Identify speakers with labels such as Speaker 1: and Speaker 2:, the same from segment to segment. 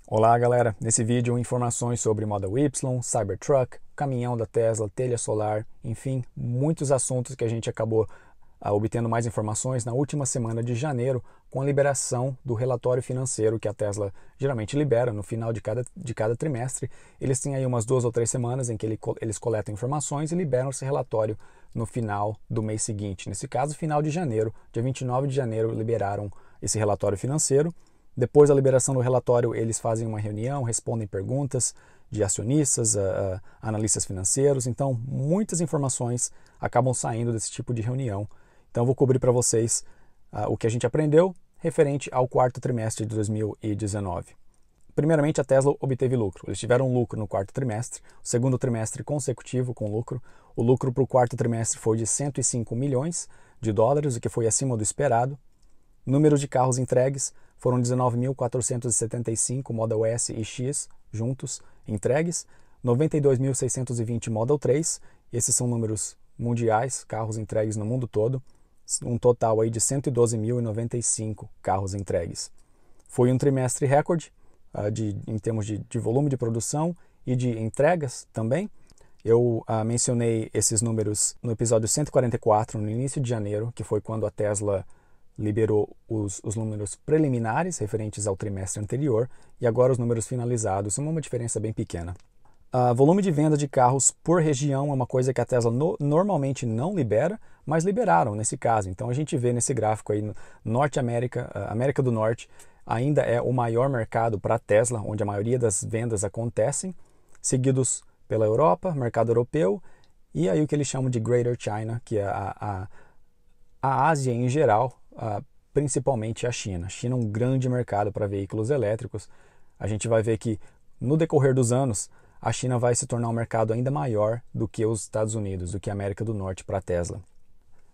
Speaker 1: Olá galera, nesse vídeo informações sobre Model Y, Cybertruck, caminhão da Tesla, telha solar, enfim, muitos assuntos que a gente acabou obtendo mais informações na última semana de janeiro com a liberação do relatório financeiro que a Tesla geralmente libera no final de cada trimestre. Eles têm aí umas 2 ou 3 semanas em que eles coletam informações e liberam esse relatório no final do mês seguinte. Nesse caso, final de janeiro, dia 29 de janeiro, liberaram esse relatório financeiro. Depois da liberação do relatório, eles fazem uma reunião, respondem perguntas de acionistas, analistas financeiros. Então, muitas informações acabam saindo desse tipo de reunião. Então, eu vou cobrir para vocês o que a gente aprendeu referente ao quarto trimestre de 2019. Primeiramente, a Tesla obteve lucro. Eles tiveram lucro no quarto trimestre, o segundo trimestre consecutivo com lucro. O lucro para o quarto trimestre foi de 105 milhões de dólares, o que foi acima do esperado. Número de carros entregues foram 19.475 Model S e X juntos entregues, 92.620 Model 3, esses são números mundiais, carros entregues no mundo todo, um total aí de 112.095 carros entregues. Foi um trimestre recorde em termos de volume de produção e de entregas também. Eu mencionei esses números no episódio 144, no início de janeiro, que foi quando a Tesla liberou os números preliminares referentes ao trimestre anterior e agora os números finalizados, uma diferença bem pequena. Volume de venda de carros por região é uma coisa que a Tesla normalmente não libera, mas liberaram nesse caso. Então a gente vê nesse gráfico aí, Norte América, América do Norte, ainda é o maior mercado para a Tesla, onde a maioria das vendas acontecem, seguidos pela Europa, mercado europeu, e aí o que eles chamam de Greater China, que é a Ásia em geral, principalmente a China. A China é um grande mercado para veículos elétricos. A gente vai ver que no decorrer dos anos, a China vai se tornar um mercado ainda maior do que os Estados Unidos, do que a América do Norte para a Tesla.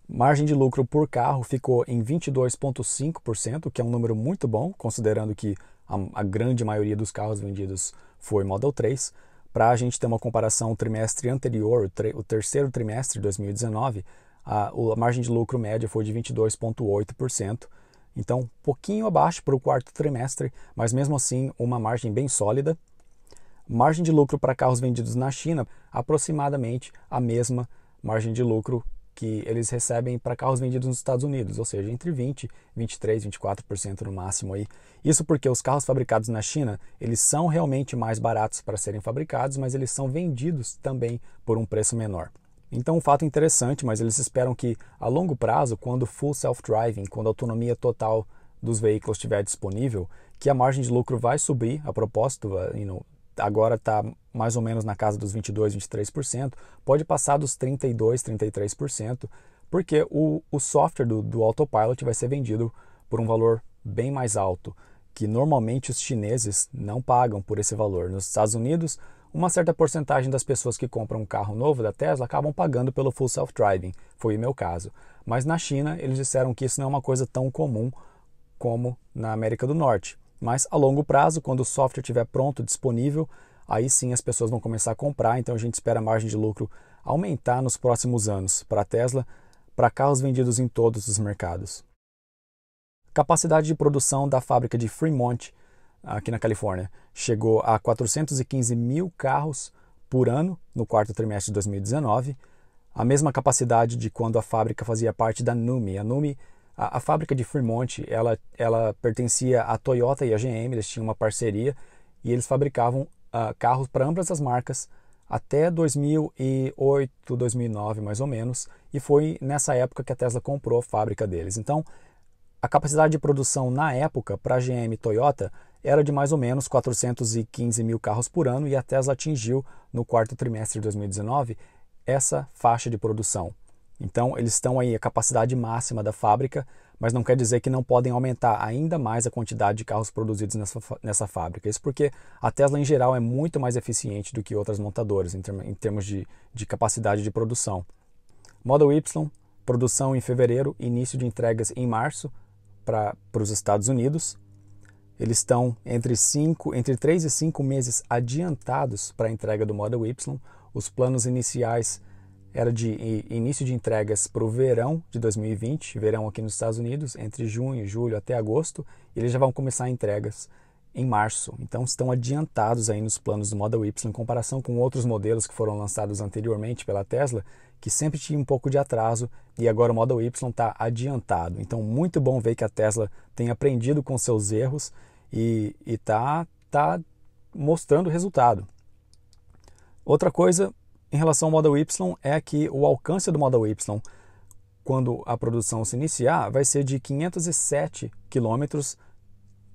Speaker 1: Margem de lucro por carro ficou em 22,5%, que é um número muito bom, considerando que a grande maioria dos carros vendidos foi Model 3. Para a gente ter uma comparação, o trimestre anterior, o terceiro trimestre de 2019, a margem de lucro média foi de 22,8%. Então, um pouquinho abaixo para o quarto trimestre, mas mesmo assim uma margem bem sólida. Margem de lucro para carros vendidos na China, aproximadamente a mesma margem de lucro que eles recebem para carros vendidos nos Estados Unidos, ou seja, entre 20%, 23%, 24% no máximo aí. Isso porque os carros fabricados na China, eles são realmente mais baratos para serem fabricados, mas eles são vendidos também por um preço menor. Então, um fato interessante, mas eles esperam que a longo prazo, quando full self-driving, quando a autonomia total dos veículos estiver disponível, que a margem de lucro vai subir. A propósito, agora está mais ou menos na casa dos 22%, 23%, pode passar dos 32%, 33%, porque o software do Autopilot vai ser vendido por um valor bem mais alto, que normalmente os chineses não pagam por esse valor. Nos Estados Unidos, uma certa porcentagem das pessoas que compram um carro novo da Tesla acabam pagando pelo full self-driving, foi o meu caso. Mas na China, eles disseram que isso não é uma coisa tão comum como na América do Norte. Mas a longo prazo, quando o software estiver pronto, disponível, aí sim as pessoas vão começar a comprar, então a gente espera a margem de lucro aumentar nos próximos anos para a Tesla, para carros vendidos em todos os mercados. Capacidade de produção da fábrica de Fremont, aqui na Califórnia, chegou a 415 mil carros por ano no quarto trimestre de 2019, a mesma capacidade de quando a fábrica fazia parte da NUMMI. A fábrica de Fremont, ela pertencia à Toyota e à GM, eles tinham uma parceria e eles fabricavam carros para ambas as marcas até 2008, 2009 mais ou menos, e foi nessa época que a Tesla comprou a fábrica deles. Então, a capacidade de produção na época para a GM e Toyota era de mais ou menos 415 mil carros por ano e a Tesla atingiu no quarto trimestre de 2019 essa faixa de produção. Então, eles estão aí a capacidade máxima da fábrica, mas não quer dizer que não podem aumentar ainda mais a quantidade de carros produzidos nessa fábrica. Isso porque a Tesla, em geral, é muito mais eficiente do que outras montadoras em termos de capacidade de produção. Model Y, produção em fevereiro, início de entregas em março para os Estados Unidos. Eles estão entre 3 e 5 meses adiantados para a entrega do Model Y. Os planos iniciais era de início de entregas para o verão de 2020, verão aqui nos Estados Unidos, entre junho, julho até agosto, e eles já vão começar entregas em março. Então estão adiantados aí nos planos do Model Y em comparação com outros modelos que foram lançados anteriormente pela Tesla, que sempre tinha um pouco de atraso, e agora o Model Y está adiantado. Então muito bom ver que a Tesla tem aprendido com seus erros e está mostrando resultado. Outra coisa em relação ao Model Y é que o alcance do Model Y, quando a produção se iniciar, vai ser de 507 quilômetros,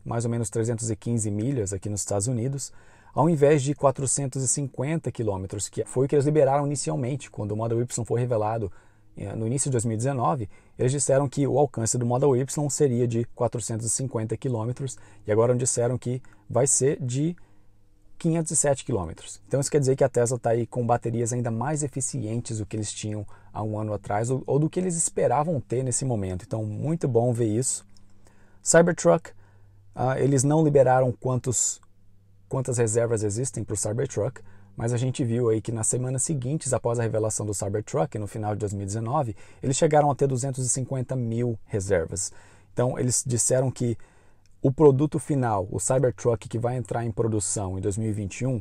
Speaker 1: mais ou menos 315 milhas aqui nos Estados Unidos, ao invés de 450 quilômetros, que foi o que eles liberaram inicialmente. Quando o Model Y foi revelado no início de 2019, eles disseram que o alcance do Model Y seria de 450 quilômetros, e agora disseram que vai ser de 507 quilômetros. Então isso quer dizer que a Tesla está aí com baterias ainda mais eficientes do que eles tinham há um ano atrás, ou do que eles esperavam ter nesse momento. Então muito bom ver isso. Cybertruck, eles não liberaram quantas reservas existem para o Cybertruck, mas a gente viu aí que nas semanas seguintes, após a revelação do Cybertruck, no final de 2019, eles chegaram a ter 250 mil reservas. Então eles disseram que o produto final, o Cybertruck que vai entrar em produção em 2021,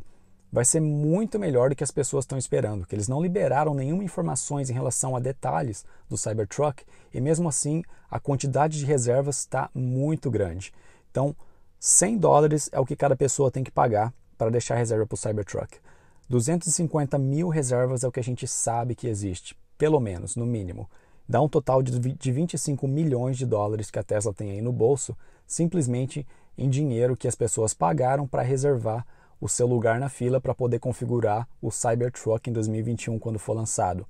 Speaker 1: vai ser muito melhor do que as pessoas estão esperando, que eles não liberaram nenhuma informações em relação a detalhes do Cybertruck, e mesmo assim a quantidade de reservas está muito grande. Então, $100 é o que cada pessoa tem que pagar para deixar reserva para o Cybertruck. 250 mil reservas é o que a gente sabe que existe, pelo menos, no mínimo. Dá um total de 25 milhões de dólares que a Tesla tem aí no bolso, simplesmente em dinheiro que as pessoas pagaram para reservar o seu lugar na fila para poder configurar o Cybertruck em 2021 quando for lançado.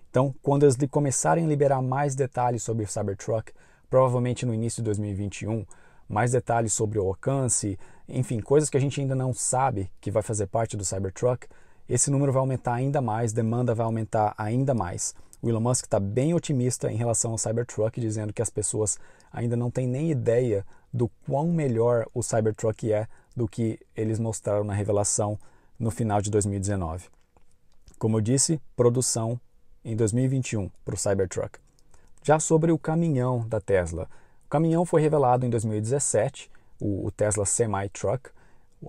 Speaker 1: Então, quando eles começarem a liberar mais detalhes sobre o Cybertruck, provavelmente no início de 2021, mais detalhes sobre o alcance, enfim, coisas que a gente ainda não sabe que vai fazer parte do Cybertruck, esse número vai aumentar ainda mais, demanda vai aumentar ainda mais. O Elon Musk está bem otimista em relação ao Cybertruck, dizendo que as pessoas ainda não têm nem ideia do quão melhor o Cybertruck é do que eles mostraram na revelação no final de 2019. Como eu disse, produção em 2021 para o Cybertruck. Já sobre o caminhão da Tesla. O caminhão foi revelado em 2017, o Tesla Semi-Truck.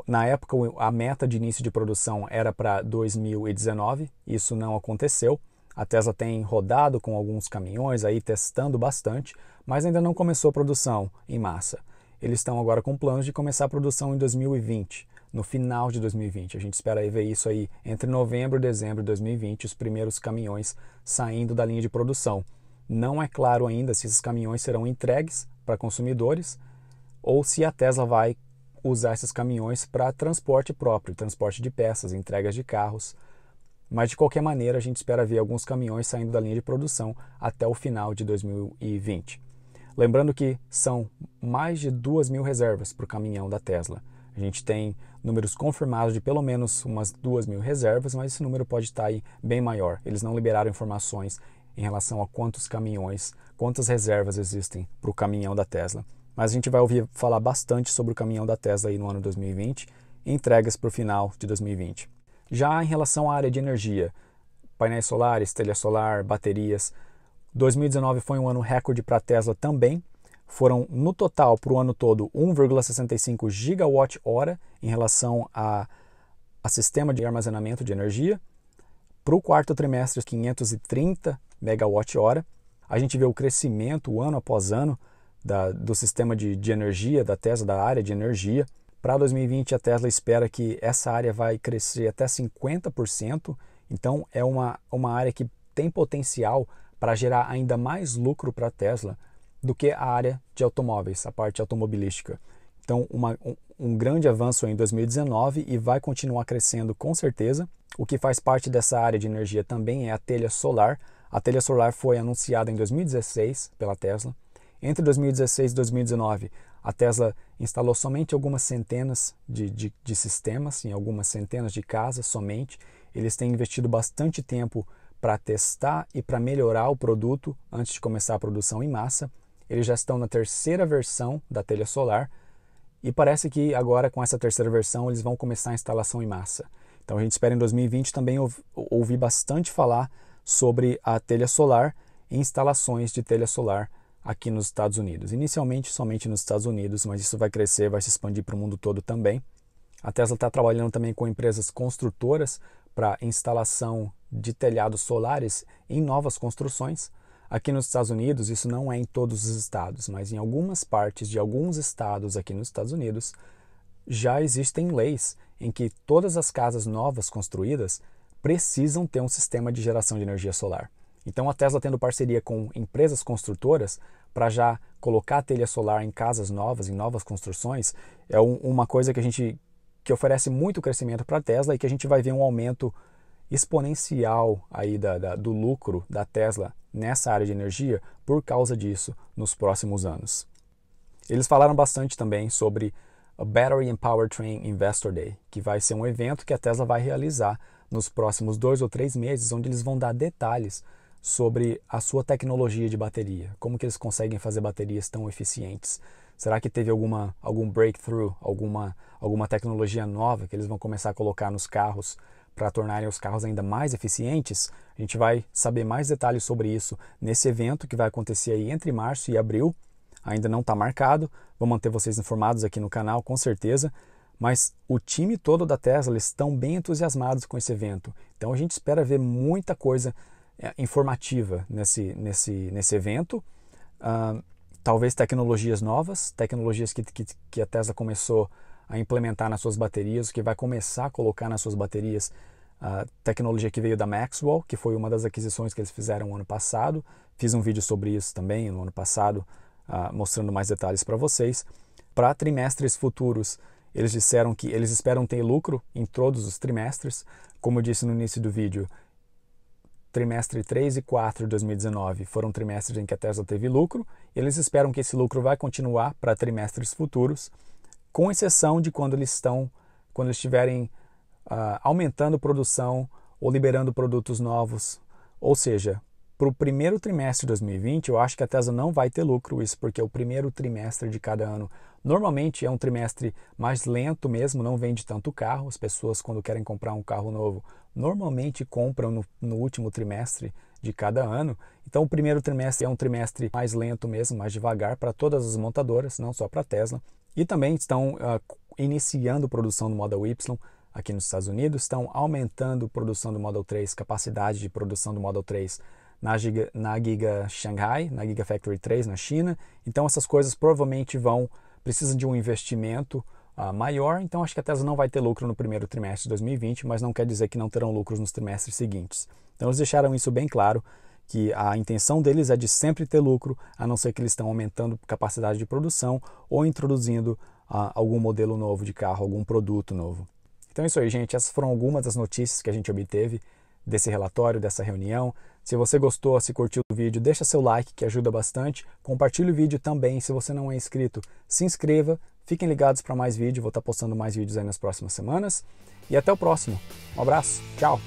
Speaker 1: Na época, a meta de início de produção era para 2019, isso não aconteceu. A Tesla tem rodado com alguns caminhões aí, testando bastante, mas ainda não começou a produção em massa. Eles estão agora com planos de começar a produção em 2020, no final de 2020. A gente espera aí ver isso aí entre novembro e dezembro de 2020, os primeiros caminhões saindo da linha de produção. Não é claro ainda se esses caminhões serão entregues para consumidores ou se a Tesla vai usar esses caminhões para transporte próprio, transporte de peças, entregas de carros. Mas de qualquer maneira, a gente espera ver alguns caminhões saindo da linha de produção até o final de 2020. Lembrando que são mais de 2.000 reservas para o caminhão da Tesla. A gente tem números confirmados de pelo menos umas 2.000 reservas, mas esse número pode estar aí bem maior. Eles não liberaram informações em relação a quantos caminhões, quantas reservas existem para o caminhão da Tesla. Mas a gente vai ouvir falar bastante sobre o caminhão da Tesla aí no ano 2020 e entregas para o final de 2020. Já em relação à área de energia, painéis solares, telha solar, baterias, 2019 foi um ano recorde para a Tesla também. Foram, no total, para o ano todo, 1,65 gigawatt-hora em relação a sistema de armazenamento de energia. Para o quarto trimestre, 530 megawatt-hora. A gente vê o crescimento, ano após ano, do sistema de energia da Tesla, da área de energia. Para 2020, a Tesla espera que essa área vai crescer até 50%. Então, é uma área que tem potencial para gerar ainda mais lucro para a Tesla do que a área de automóveis, a parte automobilística. Então, um grande avanço em 2019 e vai continuar crescendo com certeza. O que faz parte dessa área de energia também é a telha solar. A telha solar foi anunciada em 2016 pela Tesla. Entre 2016 e 2019, a Tesla instalou somente algumas centenas de sistemas, em algumas centenas de casas somente. Eles têm investido bastante tempo para testar e para melhorar o produto antes de começar a produção em massa. Eles já estão na terceira versão da telha solar e parece que agora com essa terceira versão eles vão começar a instalação em massa. Então a gente espera em 2020 também ouvir bastante falar sobre a telha solar e instalações de telha solar aqui nos Estados Unidos. Inicialmente somente nos Estados Unidos, mas isso vai crescer, vai se expandir para o mundo todo também. A Tesla está trabalhando também com empresas construtoras para instalação de telhados solares em novas construções. Aqui nos Estados Unidos, isso não é em todos os estados, mas em algumas partes de alguns estados aqui nos Estados Unidos, já existem leis em que todas as casas novas construídas precisam ter um sistema de geração de energia solar. Então a Tesla tendo parceria com empresas construtoras para já colocar a telha solar em casas novas, em novas construções, é uma coisa que oferece muito crescimento para a Tesla e que a gente vai ver um aumento exponencial aí do lucro da Tesla nessa área de energia por causa disso nos próximos anos. Eles falaram bastante também sobre a Battery and Powertrain Investor Day, que vai ser um evento que a Tesla vai realizar nos próximos 2 ou 3 meses, onde eles vão dar detalhes sobre a sua tecnologia de bateria, como que eles conseguem fazer baterias tão eficientes. Será que teve algum breakthrough, alguma tecnologia nova que eles vão começar a colocar nos carros para tornarem os carros ainda mais eficientes? A gente vai saber mais detalhes sobre isso nesse evento que vai acontecer aí entre março e abril. Ainda não está marcado, vou manter vocês informados aqui no canal, com certeza. Mas o time todo da Tesla, eles estão bem entusiasmados com esse evento. Então a gente espera ver muita coisa informativa nesse evento. Talvez tecnologias novas, tecnologias que a Tesla começou a implementar nas suas baterias, que vai começar a colocar nas suas baterias. A tecnologia que veio da Maxwell, que foi uma das aquisições que eles fizeram no ano passado. Fiz um vídeo sobre isso também no ano passado, mostrando mais detalhes para vocês. Para trimestres futuros, eles disseram que eles esperam ter lucro em todos os trimestres. Como eu disse no início do vídeo, trimestre 3 e 4 de 2019 foram trimestres em que a Tesla teve lucro. Eles esperam que esse lucro vai continuar para trimestres futuros, com exceção de quando eles estiverem aumentando produção ou liberando produtos novos. Ou seja, para o primeiro trimestre de 2020, eu acho que a Tesla não vai ter lucro, isso porque o primeiro trimestre de cada ano normalmente é um trimestre mais lento mesmo, não vende tanto carro. As pessoas, quando querem comprar um carro novo, normalmente compram no último trimestre de cada ano. Então o primeiro trimestre é um trimestre mais lento mesmo, mais devagar para todas as montadoras, não só para a Tesla. E também estão iniciando produção do Model Y aqui nos Estados Unidos, estão aumentando a produção do Model 3, capacidade de produção do Model 3 na Giga Shanghai, na Gigafactory 3 na China. Então essas coisas provavelmente precisam de um investimento maior. Então acho que a Tesla não vai ter lucro no primeiro trimestre de 2020, mas não quer dizer que não terão lucros nos trimestres seguintes. Então eles deixaram isso bem claro, que a intenção deles é de sempre ter lucro, a não ser que eles estão aumentando capacidade de produção ou introduzindo algum modelo novo de carro, algum produto novo. Então é isso aí, gente. Essas foram algumas das notícias que a gente obteve desse relatório, dessa reunião. Se você gostou, se curtiu o vídeo, deixa seu like, que ajuda bastante. Compartilhe o vídeo também. Se você não é inscrito, se inscreva. Fiquem ligados para mais vídeos. Vou estar postando mais vídeos aí nas próximas semanas. E até o próximo. Um abraço. Tchau.